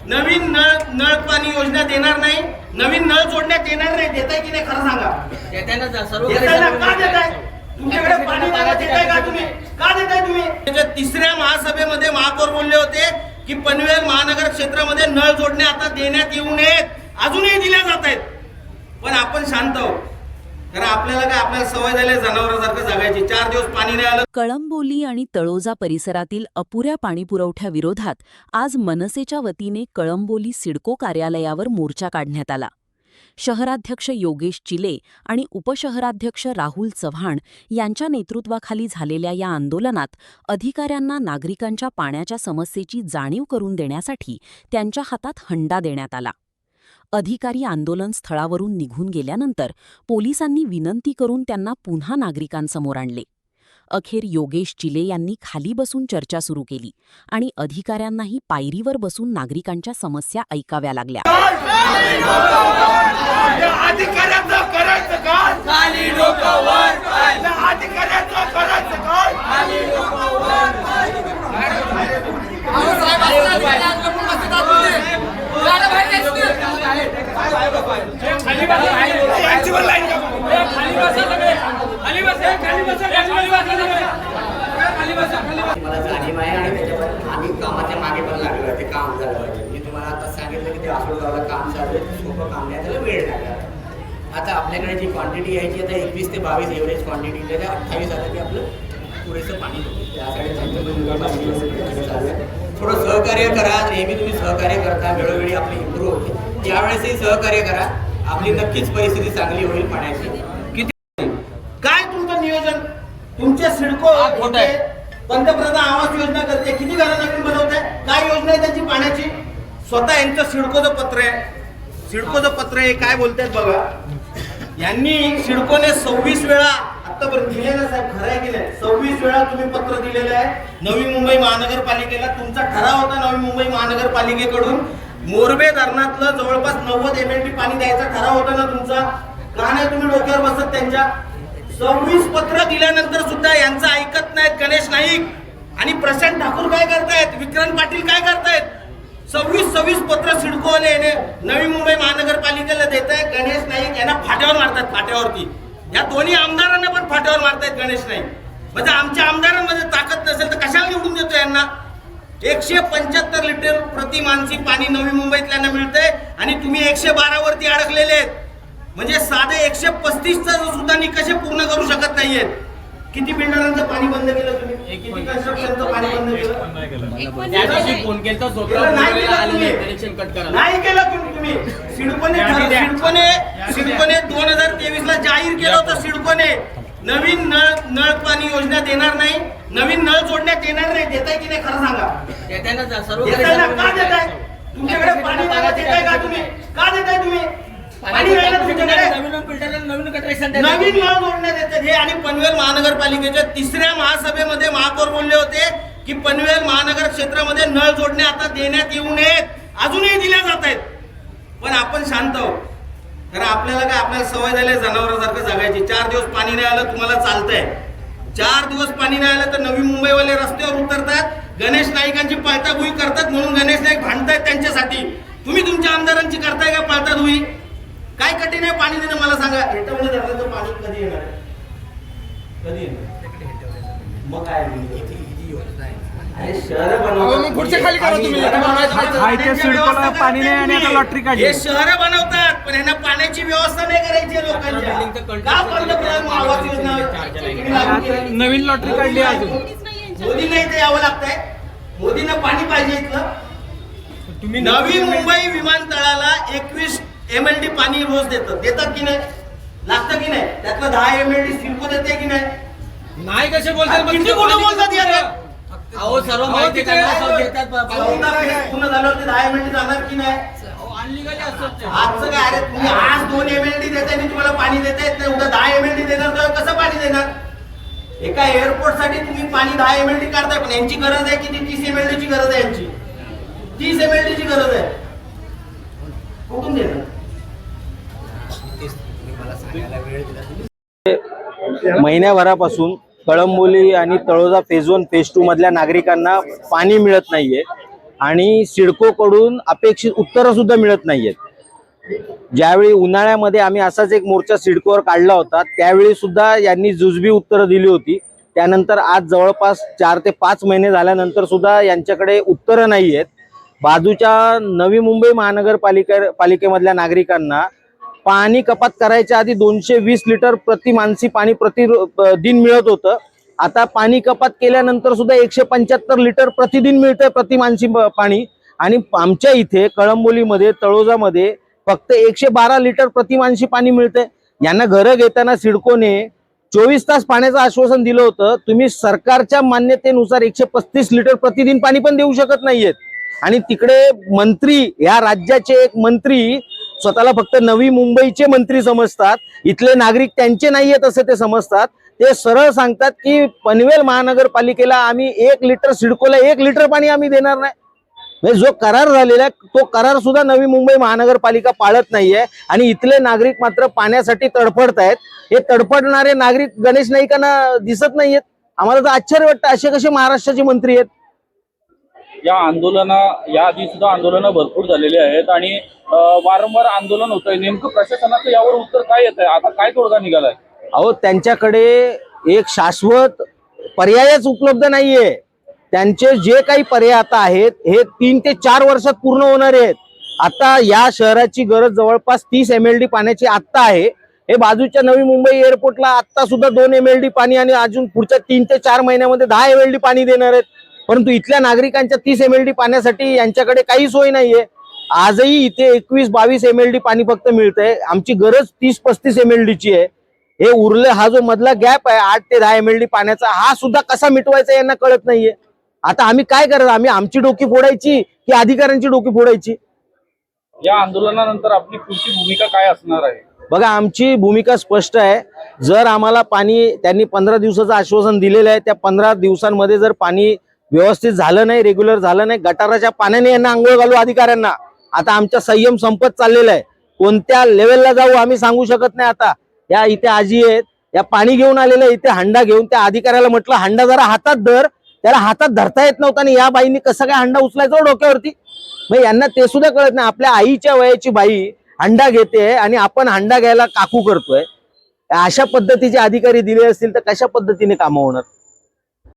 नवीन नळ पाणी योजना देणार नाही, नवीन नळ जोडण्यात येणार नाही. देताय की नाही खरं सांगा. का देताय? तुमच्याकडे पाणी देताय का तुम्ही? का देताय तुम्ही? तिसऱ्या महासभेमध्ये महापौर बोलले होते की पनवेल महानगर क्षेत्रामध्ये नळ जोडणे आता देण्यात येऊ नयेत, अजूनही दिल्या जात आहेत. पण आपण शांत आहोत, कारण आपल्याला सवय झाली जनावरांसारखं जगायची. 4 दिवस पाणी नाही आलं. कळंबोली आणि तळोजा परिसरातील अपुऱ्या पाणीपुरवठ्याविरोधात आज मनसेच्या वतीने कळंबोली सिडको कार्यालयावर मोर्चा काढण्यात आला. शहराध्यक्ष योगेश चिले आणि उपशहराध्यक्ष राहुल चव्हाण यांच्या नेतृत्वाखाली झालेल्या या आंदोलनात अधिकाऱ्यांना नागरिकांच्या पाण्याच्या समस्येची जाणीव करून देण्यासाठी त्यांच्या हातात हंडा देण्यात आला. अधिकारी आंदोलन स्थळावरून निघून गेल्यानंतर पोलिसांनी विनंती करून त्यांना पुन्हा नागरिकांसमोर आणले. अखेर योगेश चिले यांनी खाली बसून चर्चा सुरू केली आणि अधिकाऱ्यांनाही पायरीवर बसून नागरिकांच्या समस्या ऐकाव्या लागल्या. मला जाणीव आहे आणि त्याच्यावर आम्ही कामाच्या मागे पण लागलो. ते काम झालं पाहिजे. मी तुम्हाला आता सांगितलं की ते आसोडगावला काम चालू आहे, सोपं काम नाही, त्याला वेळ लागला. आता आपल्याकडे जी क्वांटिटी यायची आता 21 ते 22 एव्हरेज क्वांटिटी, त्याच्या 28 आता की आपलं पुरेसं पाणी होतं. त्यासाठी चालू आहे. थोडं सहकार्य करा. नेहमी तुम्ही सहकार्य करता, वेळोवेळी आपली इम्प्रूव्ह होते. यावेळेसही सहकार्य करा, आपली नक्कीच परिस्थिती चांगली होईल पाण्याची. काय तुमचं नियोजन? तुमचे सिडको पंतप्रधान आवास योजना करते, किती घरं नवीन बनवताय? काय योजना आहे त्यांची पाण्याची? स्वतः यांचं सिडकोचं पत्र आहे, काय बोलतायत बघा. यांनी सिडकोने 26 वेळा आतापर्यंत दिलेलं साहेब, खरं आहे की नाही? 26 वेळा तुम्ही पत्र दिलेलं आहे नवी मुंबई महानगरपालिकेला. तुमचा ठराव होता नवी मुंबई महानगरपालिकेकडून मोरबे धरणातलं जवळपास 90 MLD पाणी द्यायचा ठराव होता ना तुमचा. का नाही तुम्ही डोक्यावर बसत त्यांच्या? 26 पत्र दिल्यानंतर सुद्धा यांचं ऐकत नाहीत गणेश नाईक आणि प्रशांत ठाकूर. काय करतायत? विक्रांत पाटील काय करतायत? 26 पत्र सिडकोने नवी मुंबई महानगरपालिकेला देत आहे. गणेश नाईक यांना फाट्यावर मारतात, फाट्यावरती. या दोन्ही आमदारांना पण फाट्यावर मारतायत गणेश नाईक. म्हणजे आमच्या आमदारांमध्ये ताकद नसेल तर कशाला निवडून देतो यांना? 175 लिटर प्रति मानसी पाणी नवी मुंबईतल्यांना मिळतंय आणि तुम्ही 112 वरती अडकलेले आहेत. म्हणजे साधे 135चं सुद्धा निकष पूर्ण करू शकत नाहीयेत. किती बिल्डरांचं पाणी बंद केलं तुम्ही? किती कन्स्ट्रक्शनचं पाणी बंद केलं? नाही केलं तुम्ही. सिडकोने 2023 ला जाहीर केलं होतं. सिडकोने नवीन नळ पाणी योजना देणार नाही, नवीन नळ जोडण्यात येणार नाही. देताय की नाही खरं सांगा. का देताय? तुमच्याकडे पाणी देताय का तुम्ही? का देताय तुम्ही? पाणी नवीन नळ जोडण्यात येतात हे. आणि पनवेल महानगरपालिकेच्या तिसऱ्या महासभेमध्ये महापौर बोलले होते की पनवेल महानगर क्षेत्रामध्ये नळ जोडणे आता देण्यात येऊ नयेत, अजूनही दिल्या जात आहेत. पण आपण शांत आहोत, कारण आपल्याला सवय झाली जनावरांसारखं जगायची. 4 दिवस पाणी नाही आलं तुम्हाला चालतंय. 4 दिवस पाणी नाही आलं तर नवी मुंबईवाले रस्त्यावर उतरतात, गणेश नाईकांची पळताभुई करतात. म्हणून गणेश नाईक भांडतायत त्यांच्यासाठी. तुम्ही तुमच्या आमदारांची करताय का पळताभुई? काय कठीण आहे पाणी देणं मला सांगा. हेटावणे धरणाचं पाणी कधी येणार? कधी येणार? मग काय शहर हे शहर बनवतात पण ह्यांना पाण्याची व्यवस्था नाही करायची लोकांच्या. आवास योजना नवीन लॉटरी काढली अजून. मोदींना इथे यावं लागतंय. मोदींना पाणी पाहिजे इथलं. तुम्ही नवी मुंबई विमानतळाला 21 MLD पाणी रोज देतात की नाही? लागतं की नाही? त्यातलं 10 MLD सिडको देते की नाही? नाही कसे बोलतात? किती खोटं बोलतात यार. अहो सर्व माहिती पूर्ण झाल्यावरती 10 MLD जाणार की नाही? आजचं काय? अरे तुम्ही आज 2 MLD देताय आणि तुम्हाला पाणी देता येत नाही. उद्या 10 MLD देणार तर कसं पाणी देणार? एका एअरपोर्ट साठी तुम्ही पाणी 10 MLD काढताय, पण यांची गरज आहे किती? 30 MLD ची गरज आहे. यांची 30 MLD ची गरज आहे. कुठून देणार? महिन्याभरापासून कळंबोली आणि तळोजा फेज 1 फेज 2 मधल्या नागरिकांना पाणी मिळत नाहीये. आणि सिडकोकडून अपेक्षित उत्तरं सुद्धा मिळत नाहीयेत. ज्यावेळी उन्हाळ्यामध्ये आम्ही असाच एक मोर्चा सिडकोवर काढला होता, त्यावेळी सुद्धा यांनी जुजबी उत्तरं दिली होती. त्यानंतर आज जवळपास 4 ते 5 महिने झाल्यानंतर सुद्धा यांच्याकडे उत्तरं नाही आहेत. बाजूच्या नवी मुंबई पालिकेमधल्या नागरिकांना पाणी कपात करायच्या आधी 220 लिटर प्रति माणसी पाणी प्रतिदिन मिळत होतं. आता पाणी कपात केल्यानंतर सुद्धा 175 लिटर प्रतिदिन मिळतंय प्रति माणसी पाणी. आणि आमच्या इथे कळंबोलीमध्ये तळोजामध्ये फक्त 112 लिटर प्रति माणसी पाणी मिळतंय. यांना घरं घेताना सिडकोने 24 तास पाण्याचं आश्वासन दिलं होतं. तुम्ही सरकारच्या मान्यतेनुसार 135 लिटर प्रतिदिन पाणी पण देऊ शकत नाहीयेत. आणि तिकडे मंत्री, या राज्याचे एक मंत्री स्वतःला फक्त नवी मुंबईचे मंत्री समजतात, इथले नागरिक त्यांचे नाहीयेत असं ते समजतात. ते सरळ सांगतात की पनवेल महानगरपालिकेला आम्ही 1 लिटर, सिडकोला 1 लिटर पाणी आम्ही देणार नाही. म्हणजे जो करार झालेला आहे तो करार सुद्धा नवी मुंबई महानगरपालिका पाळत नाहीये. आणि इथले नागरिक मात्र पाण्यासाठी तडफडतायत. हे तडफडणारे नागरिक गणेश नाईकांना दिसत नाहीयेत. आम्हाला तर आश्चर्य वाटतं, असे कसे महाराष्ट्राचे मंत्री आहेत. याआधी सुद्धा आंदोलनं भरपूर झालेली आहेत आणि वारंवार आंदोलन होतंय. नेमकं प्रशासनाचं यावर उत्तर काय येत आहे? आता काय तोडगा निघालाय? अहो, त्यांच्याकडे एक शाश्वत पर्यायच उपलब्ध नाहीये. त्यांचे जे काही पर्याय आता आहेत हे 3 ते 4 वर्षात पूर्ण होणार आहेत. आता या शहराची गरज जवळपास 30 MLD पाण्याची आत्ता आहे. हे बाजूच्या नवी मुंबई एअरपोर्टला आत्ता सुद्धा 2 MLD पाणी आणि अजून पुढच्या 3 ते 4 महिन्यामध्ये 10 MLD पाणी देणार आहेत. परंतु इथल्या नागरिकांच्या 30 MLD पाण्यासाठी यांच्याकडे काही सोय नाहीये. आजही इथे 21-22 MLD पाणी फक्त मिळतंय. आमची गरज 30-35 MLDची आहे. हे उरले, हा जो मधला गॅप आहे 8 ते 10 MLD पाण्याचा, हा सुद्धा कसा मिटवायचा यांना कळत नाहीये. आता आम्ही काय करायचं? आम्ही आमची डोकी फोडायची की अधिकाऱ्यांची डोकी फोडायची? या आंदोलनानंतर आपली पुढची भूमिका काय असणार आहे? बघा, आमची भूमिका स्पष्ट आहे. जर आम्हाला पाणी, त्यांनी 15 दिवसाचं आश्वासन दिलेलं आहे, त्या 15 दिवसांमध्ये जर पाणी व्यवस्थित झालं नाही, रेग्युलर झालं नाही, गटाराच्या पाण्याने यांना आंघोळ घालू अधिकाऱ्यांना. आता आमचा संयम संपत चाललेला आहे. कोणत्या लेवलला जाऊ आम्ही सांगू शकत नाही. आता या इथे आजी आहेत, या पाणी घेऊन आलेल्या इथे हंडा घेऊन, त्या अधिकाऱ्याला म्हटलं हंडा जरा हातात धर, त्याला हातात धरता येत नव्हता आणि या बाईंनी कसं काय हंडा उचलायचा डोक्यावरती? मग यांना ते सुद्धा कळत नाही. आपल्या आईच्या वयाची बाई हंडा घेते आणि आपण हंडा घ्यायला काकू करतोय. अशा पद्धतीचे अधिकारी दिले असतील तर कशा पद्धतीने कामं होणार?